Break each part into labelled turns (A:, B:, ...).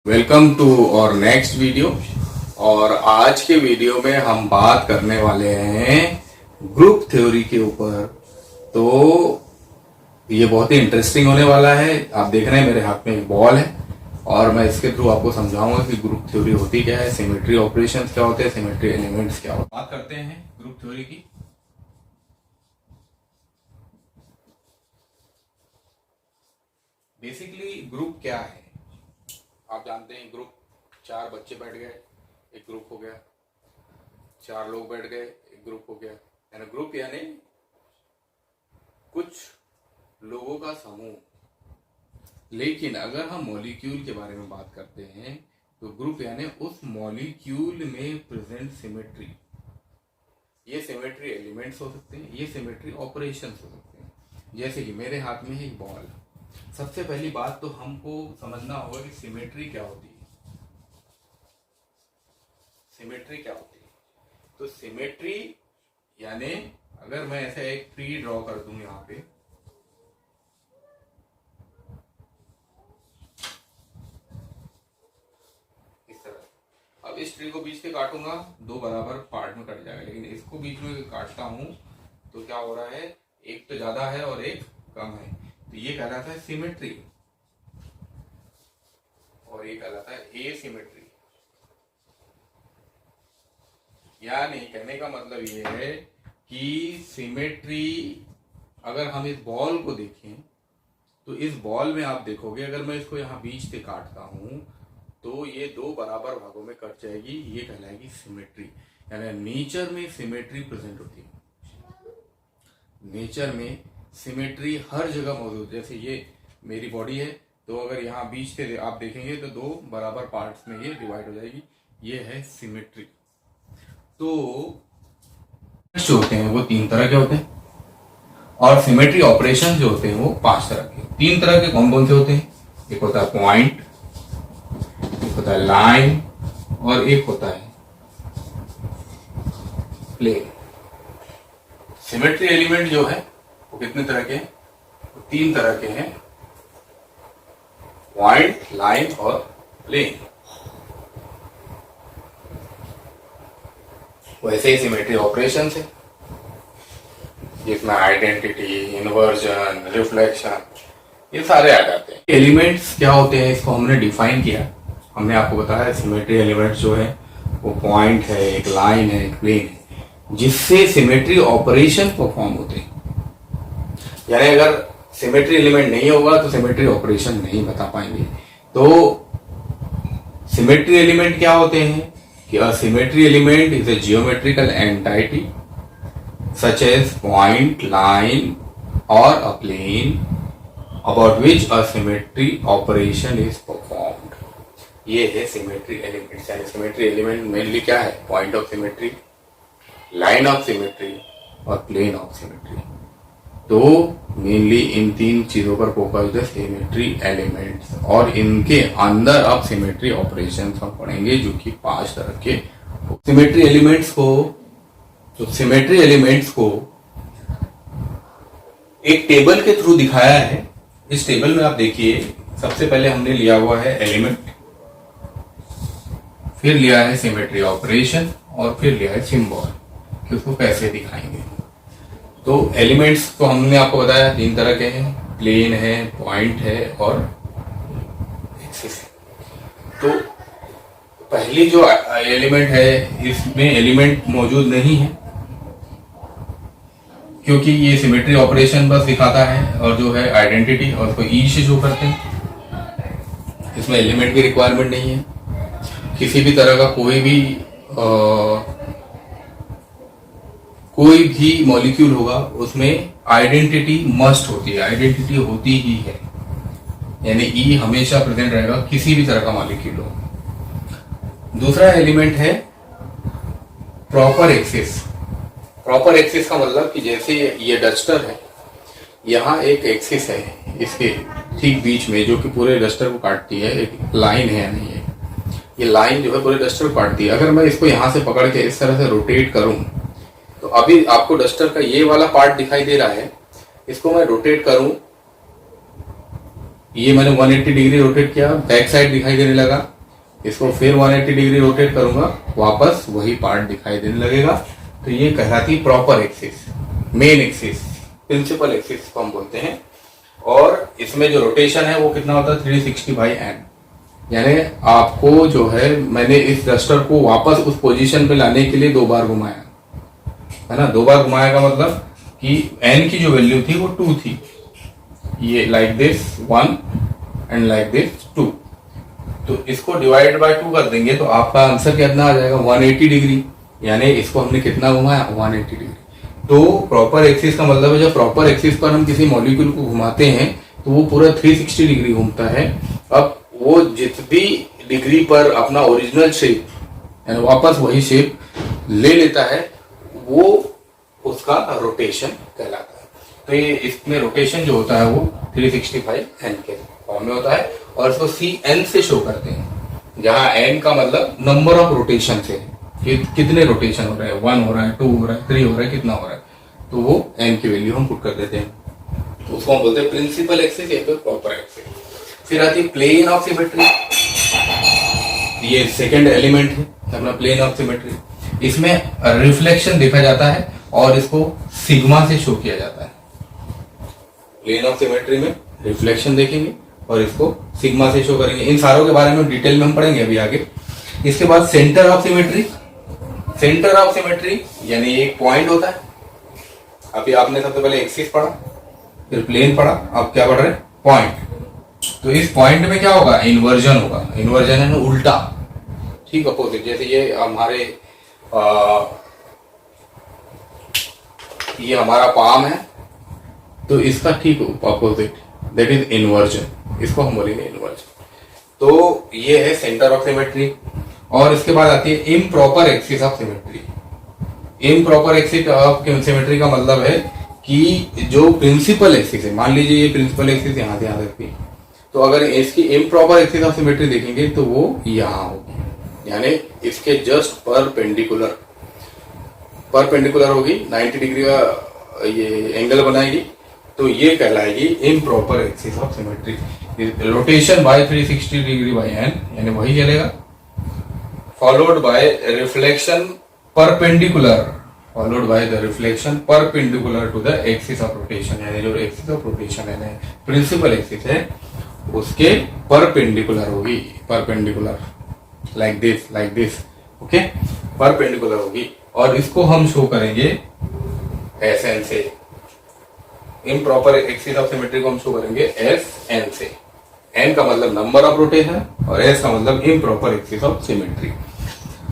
A: Welcome to और next video. और आज के वीडियो में हम बात करने वाले हैं ग्रुप थ्योरी के ऊपर। तो ये बहुत ही इंटरेस्टिंग होने वाला है। आप देख रहे हैं मेरे हाथ में एक बॉल है और मैं इसके थ्रू आपको समझाऊंगा कि ग्रुप थ्योरी होती क्या है, सिमेट्री ऑपरेशंस क्या होते हैं, सिमेट्री एलिमेंट्स क्या होते हैं। बात करते हैं ग्रुप थ्योरी की। बेसिकली ग्रुप क्या है आप जानते हैं। ग्रुप, चार बच्चे बैठ गए एक ग्रुप हो गया, चार लोग बैठ गए एक ग्रुप हो गया। यानी ग्रुप यानी कुछ लोगों का समूह। लेकिन अगर हम मॉलिक्यूल के बारे में बात करते हैं तो ग्रुप यानी उस मॉलिक्यूल में प्रेजेंट सिमेट्री। ये सिमेट्री एलिमेंट्स हो सकते हैं, ये सिमेट्री ऑपरेशंस हो सकते हैं। जैसे कि मेरे हाथ में है एक बॉल। सबसे पहली बात तो हमको समझना होगा कि सिमेट्री क्या होती है। सिमेट्री क्या होती है? तो सिमेट्री यानी अगर मैं ऐसे एक ट्री ड्रॉ कर दूं यहां पे, इस तरह। अब इस ट्री को बीच से काटूंगा, दो बराबर पार्ट में कट जाएगा। लेकिन इसको बीच में काटता हूं तो क्या हो रहा है, एक तो ज्यादा है और एक कम है। तो ये कहलाता है सिमेट्री और ये कहलाता है एसिमेट्री। यानी कहने का मतलब ये है कि सिमेट्री, अगर हम इस बॉल को देखें तो इस बॉल में आप देखोगे अगर मैं इसको यहां बीच से काटता हूं तो ये दो बराबर भागों में कट जाएगी। ये कहलाएगी सिमेट्री। यानी नेचर में सिमेट्री प्रेजेंट होती है। नेचर में सिमेट्री हर जगह मौजूद। जैसे ये मेरी बॉडी है तो अगर यहाँ बीच से आप देखेंगे तो दो बराबर पार्ट्स में ये डिवाइड हो जाएगी। ये है सिमेट्री। तो जो होते हैं वो तीन तरह के होते हैं और सिमेट्री ऑपरेशन जो होते हैं वो पांच तरह के। तीन तरह के कौन कौन से होते हैं? एक होता है पॉइंट, एक होता है लाइन और एक होता है प्लेन। सिमेट्री एलिमेंट जो है वो कितने तरह के हैं? तो तीन तरह के हैं, पॉइंट, लाइन और प्लेन। वैसे ही सिमेट्री ऑपरेशन है जिसमें आइडेंटिटी, इन्वर्जन, रिफ्लेक्शन ये सारे आ जाते हैं। एलिमेंट्स क्या होते हैं इसको हमने डिफाइन किया। हमने आपको बताया सिमेट्री एलिमेंट्स जो है वो पॉइंट है, एक लाइन है, एक प्लेन है, जिससे सिमेट्री ऑपरेशन परफॉर्म होते हैं। यानी अगर सिमेट्री एलिमेंट नहीं होगा तो सिमेट्री ऑपरेशन नहीं बता पाएंगे। तो सिमेट्री एलिमेंट क्या होते हैं कि a symmetry element is a geometrical entity such as point, line और a plane about which a symmetry operation is performed. ये है सिमेट्री एलिमेंट। यानी सिमेट्री एलिमेंट मेनली क्या है? Point of symmetry, line of symmetry और plane of symmetry. तो mainly इन तीन चीजों पर फोकस है सिमेट्री एलिमेंट्स। और इनके अंदर अब सिमेट्री ऑपरेशंस हम पढ़ेंगे जो कि पांच तरह के। सिमेट्री एलिमेंट्स को, तो सिमेट्री एलिमेंट्स को एक टेबल के थ्रू दिखाया है। इस टेबल में आप देखिए, सबसे पहले हमने लिया हुआ है एलिमेंट, फिर लिया है सिमेट्री ऑपरेशन और फिर लिया है सिंबल कि उसको कैसे दिखाएंगे। तो एलिमेंट्स तो हमने आपको बताया तीन तरह के हैं, प्लेन है, पॉइंट है और एक्सिस है। तो पहली जो एलिमेंट है इसमें एलिमेंट मौजूद नहीं है क्योंकि ये सिमेट्री ऑपरेशन बस दिखाता है और जो है आइडेंटिटी और उसको ई से शो करते हैं। इसमें एलिमेंट की रिक्वायरमेंट नहीं है। किसी भी तरह का कोई भी मॉलिक्यूल होगा उसमें आइडेंटिटी मस्ट होती है, आइडेंटिटी होती ही है। यानी ई हमेशा प्रेजेंट रहेगा किसी भी तरह का मॉलिक्यूल हो। दूसरा एलिमेंट है प्रॉपर एक्सिस। प्रॉपर एक्सिस का मतलब कि जैसे ये डस्टर है, यहाँ एक एक्सिस है इसके ठीक बीच में जो कि पूरे डस्टर को काटती है। एक लाइन है, यानी ये लाइन जो है पूरे डस्टर को काटती है। अगर मैं इसको यहाँ से पकड़ के इस तरह से रोटेट करूं तो अभी आपको डस्टर का ये वाला पार्ट दिखाई दे रहा है। इसको मैं रोटेट करूं ये मैंने 180 डिग्री रोटेट किया, बैक साइड दिखाई देने लगा, इसको फिर 180 डिग्री रोटेट करूंगा, वापस वही पार्ट दिखाई देने लगेगा। तो ये कहलाती proper axis, main axis, principal axis को हम बोलते हैं। और इसमें जो रोटेशन है वो कितना होता है 360/n, यानी आपको जो है मैंने इस डस्टर को वापस उस पोजीशन पे लाने के लिए 2 बार घुमाया है ना। 2 बार घुमाया का मतलब कि n की जो वैल्यू थी वो 2 थी, ये like this 1 and like this 2, तो इसको डिवाइड बाय 2 कर देंगे तो आपका आंसर कितना आ जाएगा 180 डिग्री, यानी इसको हमने कितना घुमाया 180 डिग्री। तो प्रॉपर एक्सिस का मतलब है जब प्रॉपर एक्सिस पर हम किसी मॉलिक्यूल को घुमाते हैं तो वो पूरा 360 डिग्री घूमता है। अब वो जितनी डिग्री पर अपना ओरिजिनल शेप यानी वापस वही शेप ले लेता है वो उसका रोटेशन कहलाता है। तो ये इसमें रोटेशन जो होता है वो 365n के फॉर्म में होता है और इसको Cn से शो करते हैं, जहां n का मतलब नंबर ऑफ रोटेशन से कि कितने रोटेशन हो रहे हैं, 1 हो रहा है, 2 हो रहा है, 3 हो रहा है, कितना हो रहा है, तो वो n की वैल्यू हम पुट कर देते हैं। तो उसको हम बोलते हैं प्रिंसिपल एक्सिस या फिर प्रॉपर एक्सिस। फिर आती है प्लेन ऑफ सिमेट्री, ये सेकेंड एलिमेंट है अपना प्लेन ऑफ सिमेट्री। इसमें रिफ्लेक्शन देखा जाता है और इसको सिग्मा से शो किया जाता है। प्लेन ऑफ सिमेट्री में रिफ्लेक्शन देखेंगे और इसको सिग्मा से शो करेंगे। इन सारों के बारे में डिटेल में हम पढ़ेंगे अभी आगे। इसके बाद centre of symmetry, centre of symmetry यानी एक पॉइंट होता है। अभी आपने सबसे पहले एक्सिस पढ़ा, फिर प्लेन पढ़ा, अब क्या पढ़ रहे हैं पॉइंट। तो इस पॉइंट में क्या होगा इन्वर्जन होगा, इन्वर्जन है ना उल्टा, ठीक अपोजिट। जैसे ये हमारे ये हमारा पाम है तो इसका ठीक अपोजिट दैट इज इन्वर्जन, इसको हम बोलेंगे इन्वर्जन। तो ये है सेंटर ऑफ सिमेट्री। और इसके बाद आती है improper axis of symmetry. Improper axis of symmetry का मतलब है कि जो प्रिंसिपल एक्सिस है, मान लीजिए ये प्रिंसिपल एक्सिस यहां से यहां तक थी, तो अगर इसकी इम्प्रॉपर एक्सिस ऑफ सिमेट्री देखेंगे तो वो यहां होगी, यानी इसके जस्ट परपेंडिकुलर होगी, 90 डिग्री का ये एंगल बनाएगी, तो ये कहलाएगी improper axis of symmetry. Rotation by 360 degree by n यानी वही चलेगा, followed by reflection perpendicular, followed by the reflection perpendicular to the axis of rotation, यानी जो एक्सिस ऑफ रोटेशन है प्रिंसिपल एक्सिस है उसके परपेंडिकुलर होगी, perpendicular like this okay, perpendicular होगी। और इसको हम शो करेंगे Sn से, इम्प्रॉपर एक्सिस ऑफ सिमेट्री को हम शो करेंगे Sn से। n का मतलब नंबर ऑफ रोटेशन और s का मतलब improper axis of symmetry.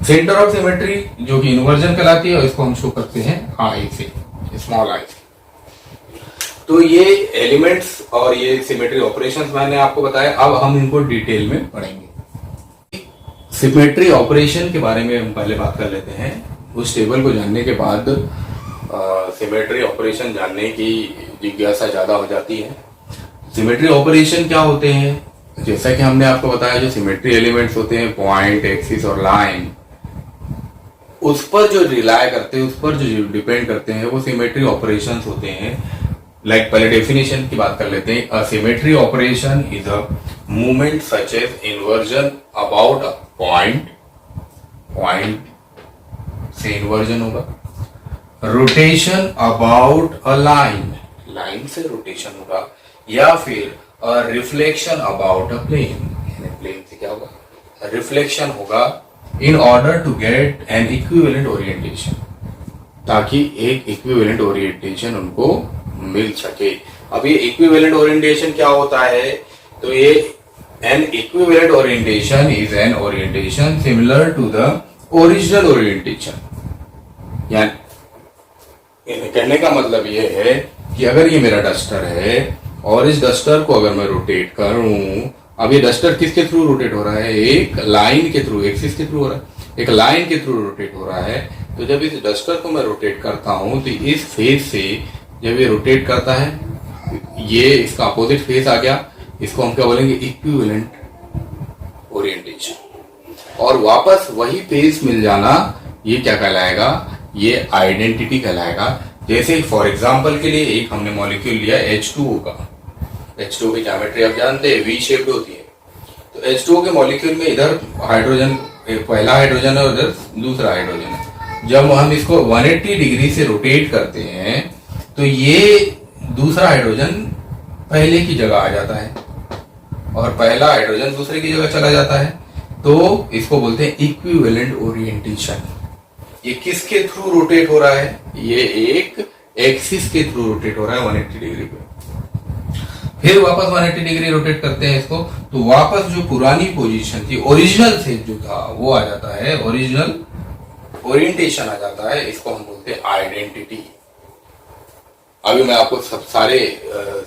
A: Centre of symmetry जो कि इन्वर्जन कहलाती है, इसको हम शो करते हैं I से, स्मॉल i से। तो ये एलिमेंट्स और ये सिमेट्री ऑपरेशंस मैंने आपको बताया, अब हम इनको डिटेल में पढ़ेंगे। सिमेट्री ऑपरेशन के बारे में हम पहले बात कर लेते हैं। उस टेबल को जानने के बाद सिमेट्री ऑपरेशन जानने की जिज्ञासा ज्यादा हो जाती है। सिमेट्री ऑपरेशन क्या होते हैं, जैसा कि हमने आपको बताया जो सिमेट्री एलिमेंट्स होते हैं पॉइंट, एक्सिस और लाइन, उस पर जो रिलाय करते हैं, उस पर जो डिपेंड करते हैं वो सिमेट्री ऑपरेशंस होते हैं। लाइक पहले डेफिनेशन की बात कर लेते हैं। A symmetry operation is a movement such as inversion about a point, point से इन्वर्जन होगा, rotation about a line, line से रोटेशन होगा, या फिर reflection about a plane, plane से क्या होगा रिफ्लेक्शन होगा, in order to get an equivalent orientation, ताकि एक इक्विवेलेंट ओरिएंटेशन उनको मिल सके। अब ये इक्विवेलेंट ओरिएंटेशन क्या होता है, तो ये an equivalent orientation is an orientation similar to the original orientation. यानी कहने का मतलब ये है कि अगर ये मेरा डस्टर है और इस डस्टर को अगर मैं रोटेट करूं, अब ये डस्टर किसके थ्रू रोटेट हो रहा है, एक लाइन के थ्रू, एक्सिस के थ्रू हो रहा है, एक लाइन के थ्रू रोटेट हो रहा है। तो जब इस डस्टर को मैं रोटेट करता हूं तो इस फेस से जब ये रोटेट करता है, ये इसका अपोजिट फेस आ गया, इसको हम क्या बोलेंगे इक्विवेलेंट ओरिएंटेशन। और वापस वही फेस मिल जाना, ये क्या कहलाएगा, ये आइडेंटिटी कहलाएगा। जैसे फॉर एग्जांपल के लिए एक हमने मॉलिक्यूल लिया H2O का, H2O की ज्योमेट्री आप जानते हैं, वी शेप्ड होती है। तो H2O के मॉलिक्यूल में इधर हाइड्रोजन, पहला हाइड्रोजन है, उधर दूसरा हाइड्रोजन है। जब हम इसको 180 डिग्री से रोटेट करते हैं तो ये दूसरा हाइड्रोजन पहले की जगह आ जाता है और पहला हाइड्रोजन दूसरे की जगह चला जाता है। तो इसको बोलते हैं इक्विवेलेंट ओरिएंटेशन। ये किसके थ्रू रोटेट हो रहा है? ये एक एक्सिस के थ्रू रोटेट हो रहा है 180 डिग्री पे। फिर वापस 180 डिग्री रोटेट करते हैं इसको, तो वापस जो पुरानी पोजीशन थी, ओरिजिनल से जो था वो आ जाता है, ओरिजिनल ओरिएंटेशन आ जाता है। इसको हम बोलते हैं आइडेंटिटी। अभी मैं आपको सब सारे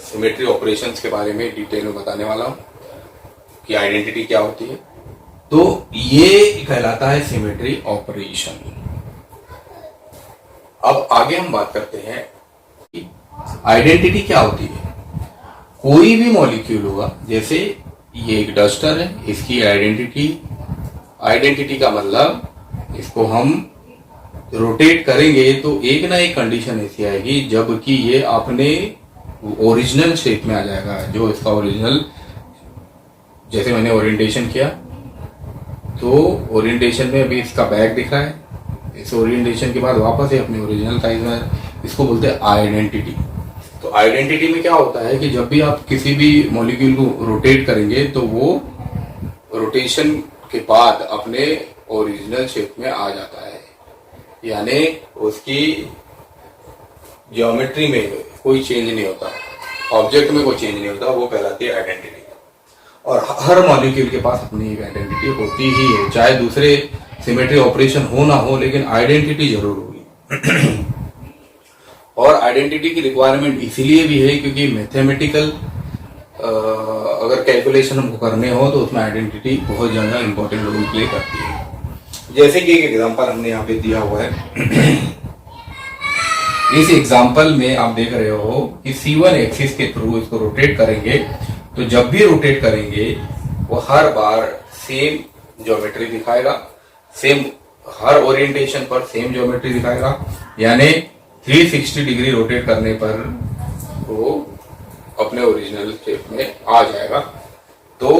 A: सिमेट्री ऑपरेशंस के बारे में डिटेल में बताने वाला हूं कि आइडेंटिटी क्या होती है। तो ये कहलाता है सिमेट्री ऑपरेशन। अब आगे हम बात करते हैं कि आइडेंटिटी क्या होती है। कोई भी मॉलिक्यूल होगा, जैसे ये एक डस्टर है, इसकी आइडेंटिटी का मतलब इसको हम रोटेट करेंगे तो एक ना एक कंडीशन ऐसी आएगी जबकि ये अपने ओरिजिनल शेप में आ जाएगा। जो इसका ओरिजिनल, जैसे मैंने ओरिएंटेशन किया तो ओरिएंटेशन में अभी इसका बैक दिख रहा है, इस ओरिएंटेशन के बाद वापस ये अपने ओरिजिनल साइज में, इसको बोलते हैं आइडेंटिटी। तो आइडेंटिटी में क्या होता है कि जब भी आप किसी भी मॉलिक्यूल को रोटेट करेंगे तो वो रोटेशन के बाद अपने ओरिजिनल शेप में आ जाता है, यानी उसकी ज्योमेट्री में कोई चेंज नहीं होता, ऑब्जेक्ट में कोई चेंज नहीं होता, वो कहलाती है आइडेंटिटी। और हर मॉलिक्यूल के पास अपनी एक आइडेंटिटी होती ही है, चाहे दूसरे सिमेट्री ऑपरेशन हो ना हो, लेकिन आइडेंटिटी जरूर होगी। और आइडेंटिटी की रिक्वायरमेंट इसीलिए भी है क्योंकि मैथमेटिकल अगर कैलकुलेशन हमको करने हो तो उसमें आइडेंटिटी बहुत ज्यादा इंपॉर्टेंट रोल प्ले करती है। जैसे कि एक एग्जांपल हमने यहाँ पे दिया हुआ है। इस एग्जांपल में आप देख रहे हो कि C1 एक्सिस के थ्रू इसको रोटेट करेंगे, तो जब भी रोटेट करेंगे वो हर बार सेम ज्योमेट्री दिखाएगा, सेम हर ओरिएंटेशन पर सेम ज्योमेट्री दिखाएगा, यानी 360 डिग्री रोटेट करने पर वो अपने ओरिजिनल शेप में आ जाएगा। तो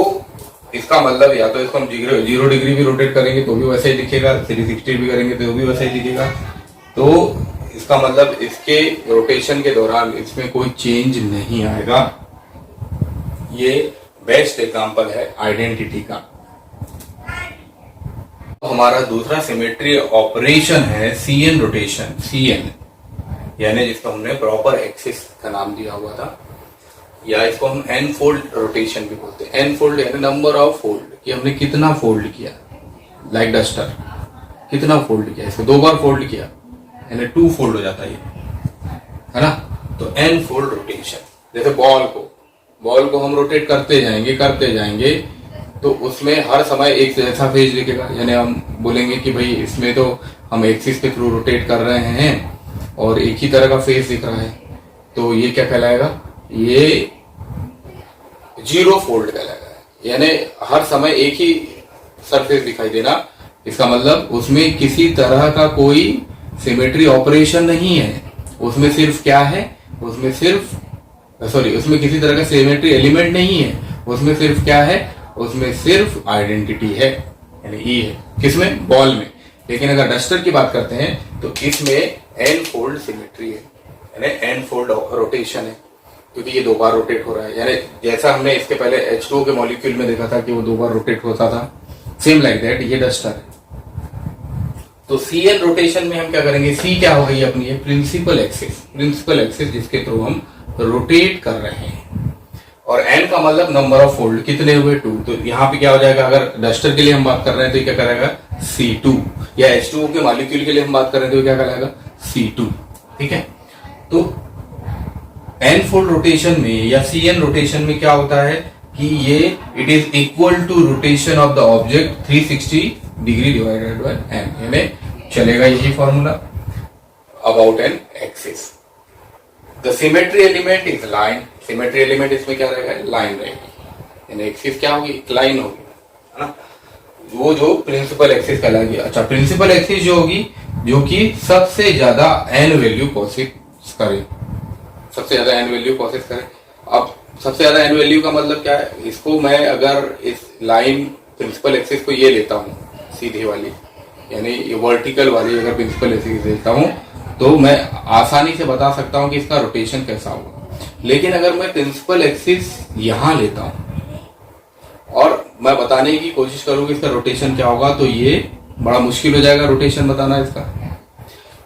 A: इसका मतलब या तो इसको हम 0 डिग्री भी रोटेट करेंगे तो भी वैसे ही दिखेगा, 360 भी करेंगे तो भी वैसे ही दिखेगा। तो इसका मतलब इसके रोटेशन के दौरान इसमें कोई चेंज नहीं आएगा। ये बेस्ट एग्जांपल है आइडेंटिटी का। हमारा दूसरा सिमेट्री ऑपरेशन है CN रोटेशन। CN यानी जिसको हमने प्रॉपर एक्सिस का नाम दिया हुआ था, या इसको हम n फोल्ड रोटेशन भी बोलते हैं। n फोल्ड यानी नंबर ऑफ फोल्ड, कि हमने कितना फोल्ड किया, लाइक डस्टर कितना फोल्ड किया, इसको 2 बार फोल्ड किया यानी 2 फोल्ड हो जाता है ना। तो n फोल्ड रोटेशन। जैसे बॉल को हम रोटेट करते जाएंगे तो उसमें हर समय एक जैसा फेज दिखेगा, यानी हम बोलेंगे कि भाई इसमें तो हम एक्सिस के थ्रू रोटेट कर रहे हैं और एक ही तरह का फेज दिख रहा है, तो ये क्या कहलाएगा, ये 0 फोल्ड कहलाएगा। यानी हर समय एक ही सरफेस दिखाई देना, इसका मतलब उसमें किसी तरह का कोई सिमेट्री ऑपरेशन नहीं है। उसमें सिर्फ क्या है, उसमें किसी तरह का सिमेट्री एलिमेंट नहीं है। उसमें सिर्फ क्या है, उसमें सिर्फ आइडेंटिटी है, यानी ई है। किसमें? बॉल में। लेकिन अगर डस्टर की बात करते हैं तो इसमें n फोल्ड सिमेट्री है, यानी n फोल्ड रोटेशन है, क्योंकि ये 2 बार रोटेट हो रहा है। यानी जैसा हमने इसके पहले H2O के मॉलिक्यूल में देखा था कि वो 2 बार रोटेट होता था, सेम लाइक दैट ये डस्टर है। तो CN रोटेशन में हम क्या करेंगे, C क्या हो गई अपनी, प्रिंसिपल एक्सिस जिसके थ्रू हम रोटेट कर रहे हैं। और n का मतलब नंबर ऑफ फोल्ड, कितने हुए 2। तो यहाँ पे क्या हो जाएगा, अगर डस्टर के लिए हम बात कर रहे हैं तो क्या करेगा C2, या H2O के मॉलिक्यूल के लिए हम बात कर रहे हैं तो क्या कहलाएगा C2। ठीक है। तो n फोल्ड रोटेशन में या CN रोटेशन में क्या होता है कि ये it is equal to rotation of the object 360 degree divided by n, यानी चलेगा यही formula about an axis. The symmetry element is line. Symmetry element इसमें क्या रहेगा, लाइन रहेगी, यानी एक्सिस क्या होगी, एक लाइन होगी, है ना। वो जो प्रिंसिपल एक्सिस कहलाएगी। अच्छा, प्रिंसिपल एक्सिस जो होगी, जो कि सबसे ज्यादा n वैल्यू प्रोसेस करे, सबसे ज्यादा n वैल्यू प्रोसेस करे। अब सबसे ज्यादा एन वैल्यू का मतलब क्या है, इसको मैं अगर इस लाइन प्रिंसिपल एक्सिस को ये लेता हूँ सीधी वाली, यानी ये वर्टिकल वाली अगर प्रिंसिपल एक्सिस लेता हूँ तो मैं आसानी से बता सकता हूँ कि इसका रोटेशन कैसा होगा। लेकिन अगर मैं प्रिंसिपल एक्सिस यहाँ लेता हूँ और मैं बताने की कोशिश करूँ कि इसका रोटेशन क्या होगा, तो ये बड़ा मुश्किल हो जाएगा रोटेशन बताना इसका।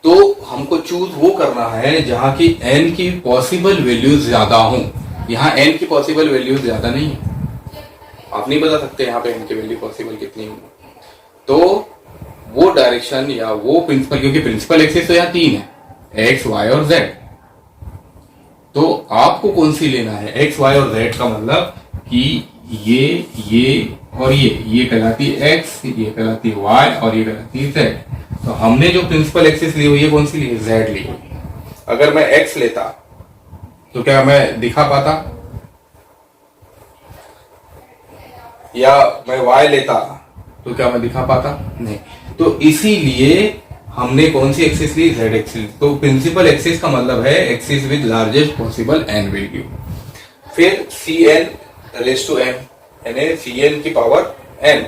A: तो हमको चूज वो करना है जहाँ की n की पॉसिबल वैल्यूज ज्यादा हों। यहाँ n की पॉसिबल वैल्यूज ज्यादा नहीं है, आप नहीं बता सकते यहाँ पे n की वैल्यू पॉसिबल कितनी होगी। तो वो डायरेक्शन या वो प्रिंसिपल, क्योंकि प्रिंसिपल एक्सिस तो यहाँ 3 है, x, y और z। तो आपको कौन सी लेना है, x, y और z का मतलब कि ये और ये कहलाती है x, ये कहलाती है y और ये कहलाती है z। तो हमने जो प्रिंसिपल एक्सिस ली हुई है कौन सी ली है, z ली हुई है। अगर मैं x लेता तो क्या मैं दिखा पाता, या मैं y लेता तो क्या मैं दिखा पाता, नहीं। तो इसीलिए हमने कौन सी एक्सिस ली, z एक्सिस। तो प्रिंसिपल एक्सिस का मतलब है axis with largest possible n value. फिर cn रेज टू m, यानी cn की पावर n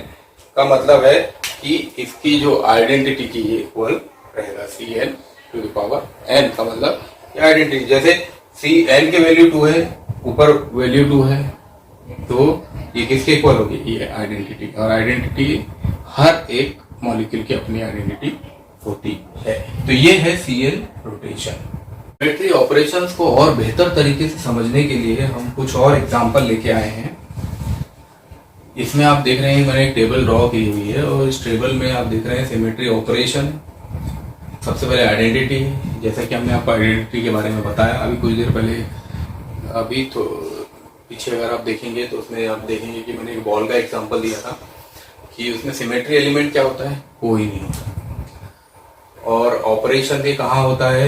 A: का मतलब है कि इसकी जो आइडेंटिटी की इक्वल रहेगा, cn to the power n का मतलब आइडेंटिटी। जैसे cn की वैल्यू 2 है, ऊपर वैल्यू 2 है, तो ये किसके इक्वल होगी, ये आइडेंटिटी। और आइडेंटिटी हर एक मॉलिक्यूल की अपनी आइडेंटिटी होती है। तो ये है cn रोटेशन। ज्योमेट्री ऑपरेशंस को और बेहतर तरीके से समझने के लिए हम कुछ और एग्जांपल लेके आए हैं। इसमें आप देख रहे हैं मैंने एक टेबल ड्रॉ की हुई है और इस टेबल में आप देख रहे हैं सिमेट्री ऑपरेशन। सबसे पहले आइडेंटिटी, जैसा कि हमने आपको आइडेंटिटी के बारे में बताया अभी कुछ देर पहले। अभी तो पीछे अगर आप देखेंगे तो उसमें आप देखेंगे कि मैंने एक बॉल का एग्जांपल दिया था कि उसमें सिमेट्री एलिमेंट क्या होता है, कोई नहीं होता। और ऑपरेशन ये कहाँ होता है,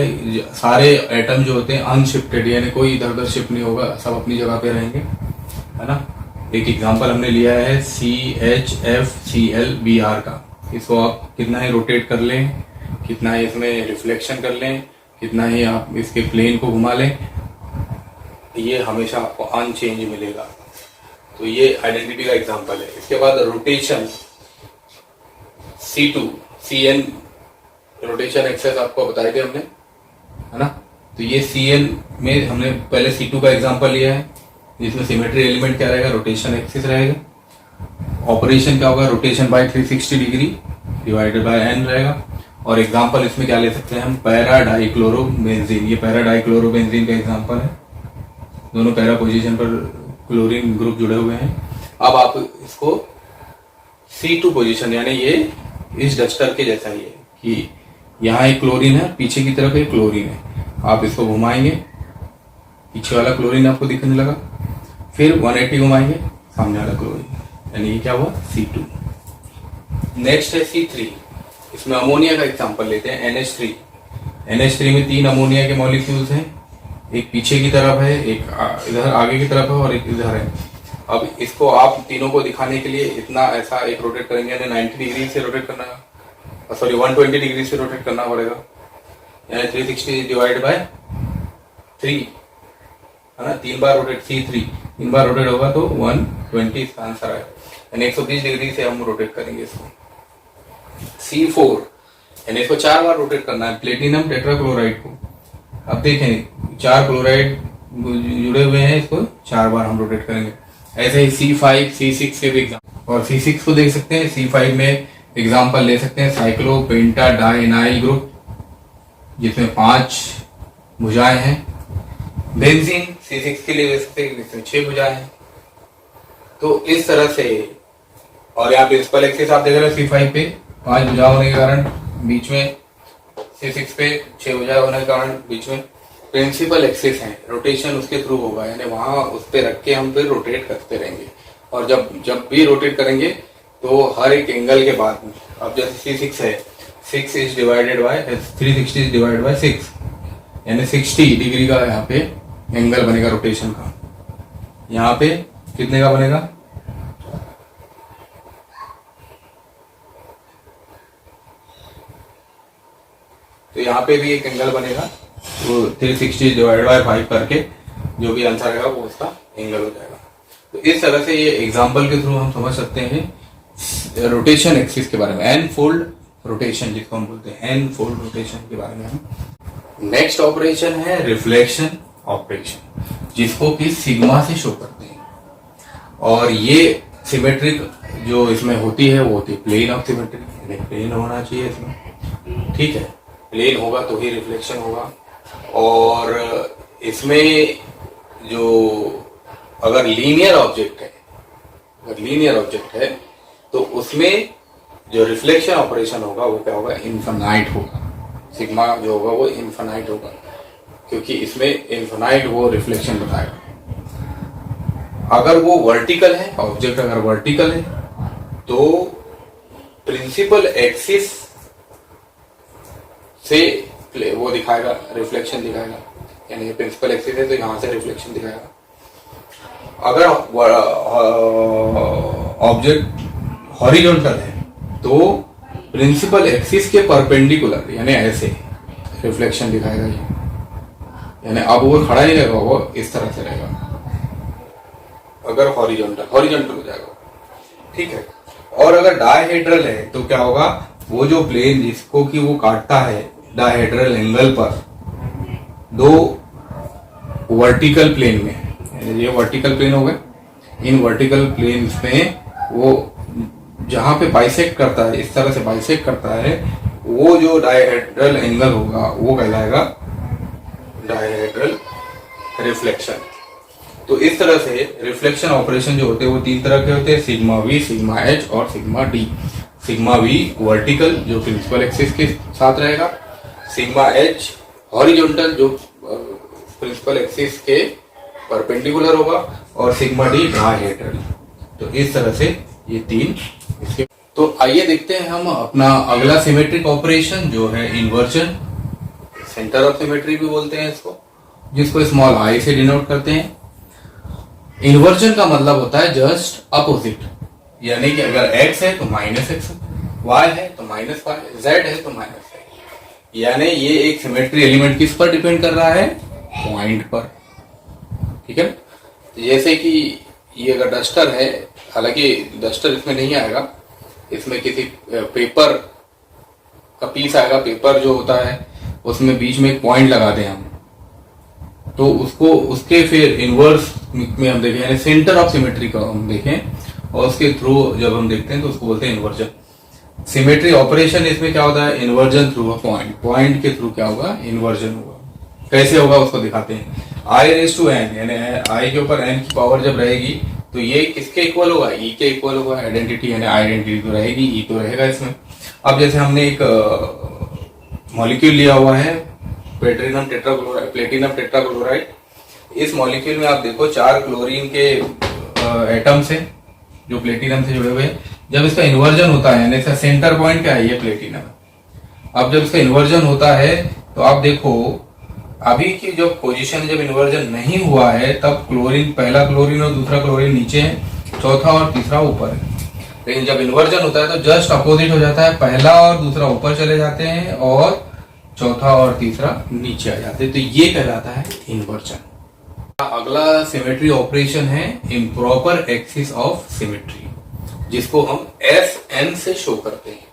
A: सारे एटम जो होते हैं अनशिफ्टेड, यानी कोई इधर उधर शिफ्ट नहीं होगा, सब अपनी जगह पे रहेंगे, है ना। एक एग्जांपल हमने लिया है CHFClBr का। इसको आप कितना ही रोटेट कर लें, कितना ही इसमें रिफ्लेक्शन कर लें, कितना ही आप इसके प्लेन को घुमा लें, ये हमेशा आपको अनचेंज मिलेगा। तो ये आइडेंटिटी का एग्जांपल है। इसके बाद rotation C2 CN rotation access आपको बताए थे हमने, है ना। तो ये CN में हमने पहले C2 का एग्जांपल लिया है, जिसमें सिमेट्री एलिमेंट क्या रहेगा, रोटेशन एक्सिस रहेगा। ऑपरेशन क्या होगा, rotation by 360 degree divided by n रहेगा। और एग्जांपल इसमें क्या ले सकते हैं हम, पैरा डाइक्लोरोबेंजीन। ये पैरा डाइक्लोरोबेंजीन का एग्जांपल है, दोनों पैरा पोजीशन पर क्लोरीन ग्रुप जुड़े हुए हैं। अब आप इसको C2 पोजीशन, यानी ये इस डस्टर के जैसा ही है कि यहाँ एक क्लोरीन है, पीछे की तरफ एक क्लोरीन है। आप इसको घुमाएंगे, पीछे वाला क्लोरीन आपको दिखने लगा, फिर 180 घुमाएंगे, सामने वाला क्लोरीन, यानी ये क्या हुआ, C2। नेक्स्ट है C3। इसमें अमोनिया का एग्जांपल लेते हैं, NH3। NH3 में 3 अमोनिया के मॉलिक्यूल्स हैं, एक पीछे की तरफ है, एक इधर आगे की तरफ है और एक इधर है। अब इसको आप तीनों को दिखाने के लिए इतना ऐसा एक रोटेट करेंगे, यानी 90 डिग्री से रोटेट करना, सॉरी 120 डिग्री से रोटेट करना पड़ेगा, यानी 360 डिवाइड बाय 3, है ना। 3 बार रोटेट, C3 3 बार रोटेट होगा तो 120 इसका आंसर है, यानी 120 डिग्री से हम रोटेट करेंगे इसको। C4 यानी इसको 4 बार रोटेट करना है, प्लेटिनम टेट्राक्लोराइड को। अब देखें 4 क्लोराइड जुड़े हुए हैं, इसको 4 बार हम रोटेट करेंगे। ऐसे ही C5 C6 के भी एग्जाम्पल, और C6 को देख सकते हैं। C5 में एग्जाम्पल ले सकते हैं साइक्लोपेंटाडाइनाइल ग्रुप, जिसमें 5 भुजाएं हैं। बेंजीन C6 के लिए देख सकते हैं, जिसमें 6 भुजाएं हैं। तो इस तरह से, और यहाँ प्रिंसिपल एक्सिस आप देख रहे हो C5 पे 5 भुजा होने के कारण बीच में, C6 पे 6 भुजा होने के कारण बीच में प्रिंसिपल एक्सिस है, रोटेशन उसके थ्रू होगा, यानी वहां उस पे रख के हम फिर रोटेट करते रहेंगे। और जब भी रोटेट करेंगे तो हर एक एंगल के बाद में, अब जैसे C6 है, 6 is divided by 360 is divided by 6, यानी 60 डिग्री का यहाँ पे एंगल बनेगा रोटेशन का। यहाँ पे कितने का बनेगा, तो यहाँ पे भी एक एंगल बनेगा, तो 360 डिवाइड बाय 5 करके जो भी आंसर आएगा वो उसका एंगल हो जाएगा। तो इस तरह से ये एग्जांपल के थ्रू हम समझ सकते हैं रोटेशन एक्सिस के बारे में, एन फोल्ड रोटेशन जिसको हम बोलते हैं, एन फोल्ड रोटेशन के बारे में हम। नेक्स्ट ऑपरेशन है रिफ्लेक्शन ऑपरेशन, जिसको कि सिग्मा से शो करते हैं। और ये सिमेट्रिक जो इसमें होती है वो होती है प्लेन ऑफ सिमेट्री, यानी प्लेन होना चाहिए इसमें, ठीक है, प्लेन होगा तो ही रिफ्लेक्शन होगा। और इसमें जो अगर लीनियर ऑब्जेक्ट है, अगर लीनियर ऑब्जेक्ट है तो उसमें जो रिफ्लेक्शन ऑपरेशन होगा वो क्या होगा, इनफाइनाइट होगा। सिग्मा जो होगा वो इनफाइनाइट होगा, क्योंकि इसमें इनफाइनाइट वो रिफ्लेक्शन बताएगा। अगर वो वर्टिकल है, ऑब्जेक्ट अगर वर्टिकल है तो प्रिंसिपल एक्सिस से वो दिखाएगा, रिफ्लेक्शन दिखाएगा, यानी प्रिंसिपल एक्सिस है तो यहां से रिफ्लेक्शन दिखाएगा। अगर ऑब्जेक्ट हॉरिजॉन्टल है तो प्रिंसिपल एक्सिस के परपेंडिकुलर, यानी ऐसे रिफ्लेक्शन दिखाएगा ये, यानी अब वो खड़ा ही रहेगा, वो इस तरह से रहेगा। अगर हॉरिजॉन्टल हो जाएगा, ठीक है। और अगर डायहेड्रल है तो क्या होगा, वो जो प्लेन जिसको कि वो काटता है डायहेड्रल एंगल पर दो वर्टिकल प्लेन में, ये वर्टिकल प्लेन हो गए, इन वर्टिकल प्लेन में वो जहां पे बाइसेक्ट करता है, इस तरह से बाइसेक्ट करता है, वो जो डायहेड्रल एंगल होगा वो कहलाएगा डायहेड्रल रिफ्लेक्शन। तो इस तरह से रिफ्लेक्शन ऑपरेशन जो होते हैं वो तीन तरह के होते हैं, सिग्मा वी, सिग्मा एच और sigma D. Sigma we vertical जो प्रिंसिपल एक्सिस के साथ रहेगा, सिग्मा एच हॉरिजॉन्टल जो प्रिंसिपल एक्सिस के परपेंडिकुलर होगा, और सिग्मा डी डायहेड्रल। तो इस तरह से ये तीन इसके। तो आइए देखते हैं हम अपना अगला सिमेट्रिक ऑपरेशन जो है इन्वर्जन, सेंटर ऑफ सिमेट्री भी बोलते हैं इसको, जिसको स्मॉल आई से डिनोट करते हैं। इन्वर्जन का मतलब होता है जस्ट अपोजिट, यानी कि अगर x है तो माइनस एक्स, y है तो माइनस वाई, z है तो माइनस z। यानी ये एक सिमेट्री एलिमेंट किस पर डिपेंड कर रहा है, पॉइंट पर, ठीक है। जैसे कि ये अगर डस्टर है, हालांकि डस्टर इसमें नहीं आएगा, इसमें किसी पेपर का पीस आएगा, पेपर जो होता है उसमें बीच में एक पॉइंट लगा दें हम, तो उसको उसके फिर इनवर्स में हम देखें, यानी सेंटर ऑफ सिमेट्री का हम देखें, और उसके थ्रू जब हम देखते हैं तो उसको बोलते हैं इन्वर्जन। सिमेट्री ऑपरेशन इसमें क्या होता है, inversion through a point, point के थ्रू क्या होगा, इन्वर्जन होगा। कैसे होगा उसको दिखाते हैं। आई रेज टू एन, यानी आई के ऊपर एन की पावर जब रहेगी तो ये किसके इक्वल होगा, ई के इक्वल होगा। आइडेंटिटी यानी आइडेंटिटी तो रहेगी, ई तो रहेगा इसमें। अब जैसे हमने एक मॉलिक्यूल लिया हुआ है प्लेटिनम टेट्राक्लोराइड, इस मॉलिक्यूल में आप देखो 4 क्लोरीन के एटम्स है जो प्लेटिनम से जुड़े हुए हैं। जब इसका इन्वर्जन होता है, यानी इसका सेंटर पॉइंट क्या है, ये प्लेटिनम। अब जब इसका इन्वर्जन होता है तो आप देखो अभी की जो पोजीशन, जब इन्वर्जन नहीं हुआ है तब क्लोरीन, पहला क्लोरीन और दूसरा क्लोरीन नीचे है, चौथा और तीसरा ऊपर है। लेकिन जब इन्वर्जन होता है तो जस्ट अपोजिट हो जाता है, पहला और दूसरा ऊपर चले जाते हैं और चौथा और तीसरा नीचे आ जाते हैं। तो ये कहलाता है इन्वर्जन। अगला सिमेट्री ऑपरेशन है इम्प्रॉपर एक्सिस ऑफ सिमेट्री, जिसको हम एस एन से शो करते हैं।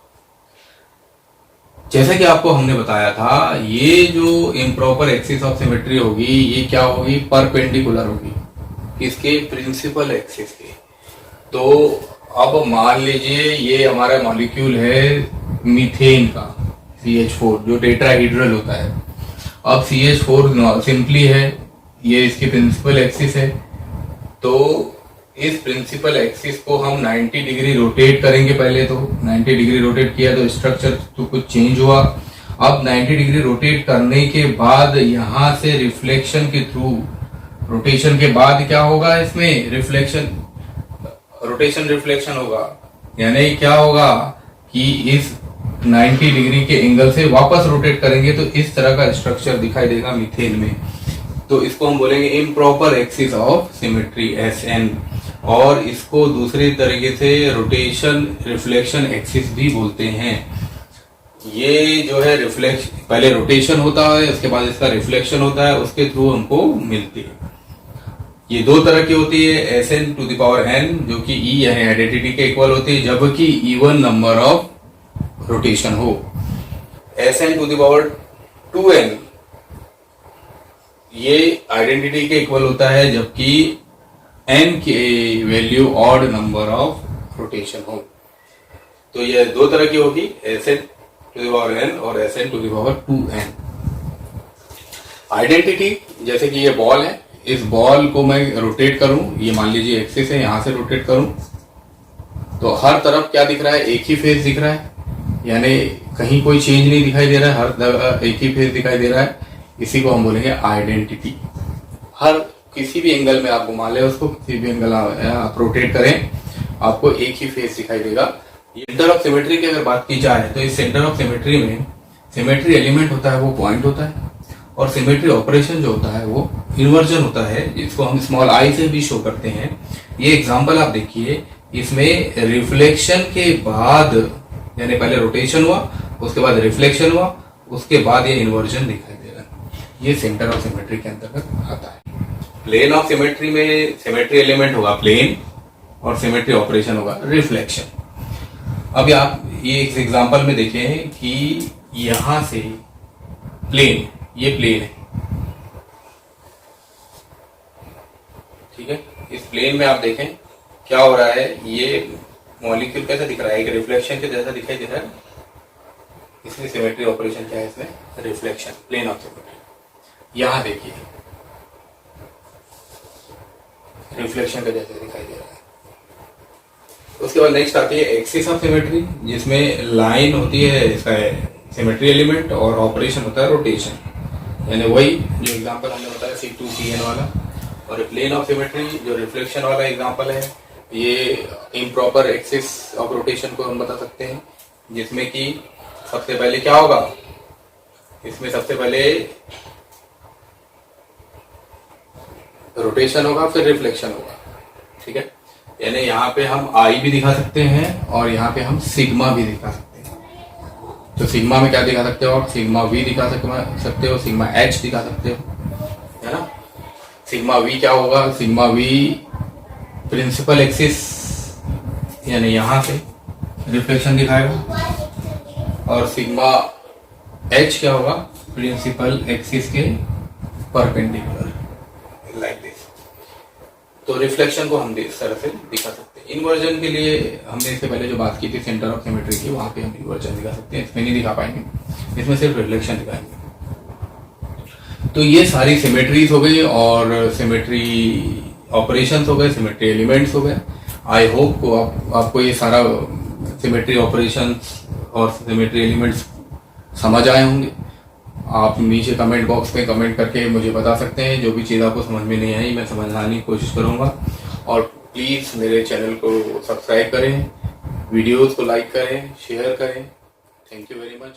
A: जैसा कि आपको हमने बताया था, ये जो इम्प्रॉपर एक्सिस ऑफ सिमेट्री होगी ये क्या होगी, परपेंडिकुलर होगी किसके, प्रिंसिपल एक्सिस के। तो अब मान लीजिए ये हमारा मॉलिक्यूल है मीथेन का CH4 जो टेट्राहेड्रल होता है। अब CH4 सिंपली है, ये इसकी प्रिंसिपल एक्सिस है, तो इस प्रिंसिपल एक्सिस को हम 90 डिग्री रोटेट करेंगे। पहले तो 90 डिग्री रोटेट किया तो स्ट्रक्चर तो कुछ चेंज हुआ। अब 90 डिग्री रोटेट करने के बाद यहां से रिफ्लेक्शन के थ्रू, रोटेशन के बाद क्या होगा, इसमें रिफ्लेक्शन, रोटेशन रिफ्लेक्शन होगा। यानी क्या होगा कि इस 90 डिग्री के एंगल से वापस रोटेट करेंगे तो इस तरह का स्ट्रक्चर दिखाई देगा मीथेन में। तो इसको हम बोलेंगे improper axis of symmetry SN, और इसको दूसरे तरीके से रोटेशन रिफ्लेक्शन एक्सिस भी बोलते हैं। ये जो है रिफ्लेक्शन, पहले रोटेशन होता है उसके बाद इसका रिफ्लेक्शन होता है, उसके थ्रू हमको मिलती है। ये दो तरह की होती है, Sn⁴n जो कि E यानी आइडेंटिटी के इक्वल होती है, जबकि इवन नंबर ऑफ रोटेशन हो। Sn⁴2n ये आइडेंटिटी के इक्वल होता है जबकि n की value odd number of rotation हो। तो ये दो तरह की होगी, Sn⁴n और Sn⁴2n। आइडेंटिटी जैसे कि ये बॉल है, इस बॉल को मैं रोटेट करूं, ये मान लीजिए एक्सिस है, यहां से रोटेट करूं तो हर तरफ क्या दिख रहा है, एक ही फेस दिख रहा है, यानी कहीं कोई चेंज नहीं दिखाई दे रहा है, हर एक ही फेस दिखाई दे रहा है। इसी को हम बोलेंगे आइडेंटिटी। हर किसी भी एंगल में आप घुमा ले उसको, किसी भी एंगल आप रोटेट करें, आपको एक ही फेस दिखाई देगा। सेंटर ऑफ सिमेट्री की अगर बात की जाए तो इस सेंटर ऑफ सिमेट्री में सिमेट्री एलिमेंट होता है वो पॉइंट होता है, और सिमेट्री ऑपरेशन जो होता है वो इन्वर्जन होता है, जिसको हम स्मॉल आई से भी शो करते हैं। ये एग्जांपल आप देखिए, इसमें रिफ्लेक्शन के बाद यानी पहले रोटेशन हुआ, उसके बाद रिफ्लेक्शन हुआ, उसके बाद ये इन्वर्जन दिखाई दे रहा है। ये सेंटर ऑफ सिमेट्री के अंतर्गत आता है। प्लेन ऑफ सिमेट्री में सिमेट्री एलिमेंट होगा प्लेन और सिमेट्री ऑपरेशन होगा रिफ्लेक्शन। अब आप ये एक एग्जांपल में देखें कि यहां से प्लेन, ये प्लेन है, ठीक है। इस प्लेन में आप देखें क्या हो रहा है, ये मॉलिक्यूल कैसा दिख रहा है, एक रिफ्लेक्शन के जैसा दिखाई दे रहा है, इसलिए सिमेट्री ऑपरेशन क्या है इसमें, रिफ्लेक्शन, प्लेन ऑफ सिमेट्री। यहां देखिए रिफ्लेक्शन के जैसे दिखाई दे रहा है। उसके बाद नेक्स्ट आती है एक्सिस ऑफ सिमेट्री, जिसमें लाइन होती है इसका सिमेट्री एलिमेंट और ऑपरेशन होता है रोटेशन, यानी वही जो एग्जांपल हमने बताया C2Cn वाला। और प्लेन ऑफ सिमेट्री जो रिफ्लेक्शन वाला एग्जांपल है, ये इम्प्रॉपर एक्सिस ऑफ रोटेशन को हम बता सकते हैं, जिसमें कि सबसे पहले क्या होगा, इसमें सबसे पहले रोटेशन होगा फिर रिफ्लेक्शन होगा, ठीक है। यानी यहाँ पे हम आई भी दिखा सकते हैं और यहाँ पे हम सिग्मा भी दिखा सकते हैं। तो सिग्मा में क्या दिखा सकते हो आप, सिग्मा वी दिखा सकते हो, सिग्मा एच दिखा सकते हो, है ना। सिग्मा वी क्या होगा, सिग्मा वी प्रिंसिपल एक्सिस यानी यहाँ से रिफ्लेक्शन दिखाएगा, और सिग्मा एच क्या होगा, प्रिंसिपल एक्सिस के परपेंडिकुलर, लाइक दिस। तो रिफ्लेक्शन को हम इस तरह से दिखा सकते हैं। इन्वर्जन के लिए हमने इससे पहले जो बात की थी सेंटर ऑफ सिमेट्री की, वहां पे हम इन्वर्जन दिखा सकते हैं, इसमें नहीं दिखा पाएंगे, इसमें सिर्फ रिफ्लेक्शन दिखाएंगे। तो ये सारी सिमेट्रीज हो गई और सिमेट्री ऑपरेशंस हो गए, सिमेट्री एलिमेंट्स हो गए। आई होप आपको ये सारा सिमेट्री ऑपरेशंस और सिमेट्री एलिमेंट्स समझ आए होंगे। आप नीचे कमेंट बॉक्स में कमेंट करके मुझे बता सकते हैं, जो भी चीज़ आपको समझ में नहीं आई मैं समझाने की कोशिश करूंगा। और प्लीज़ मेरे चैनल को सब्सक्राइब करें, वीडियोस को लाइक करें, शेयर करें। Thank you very much.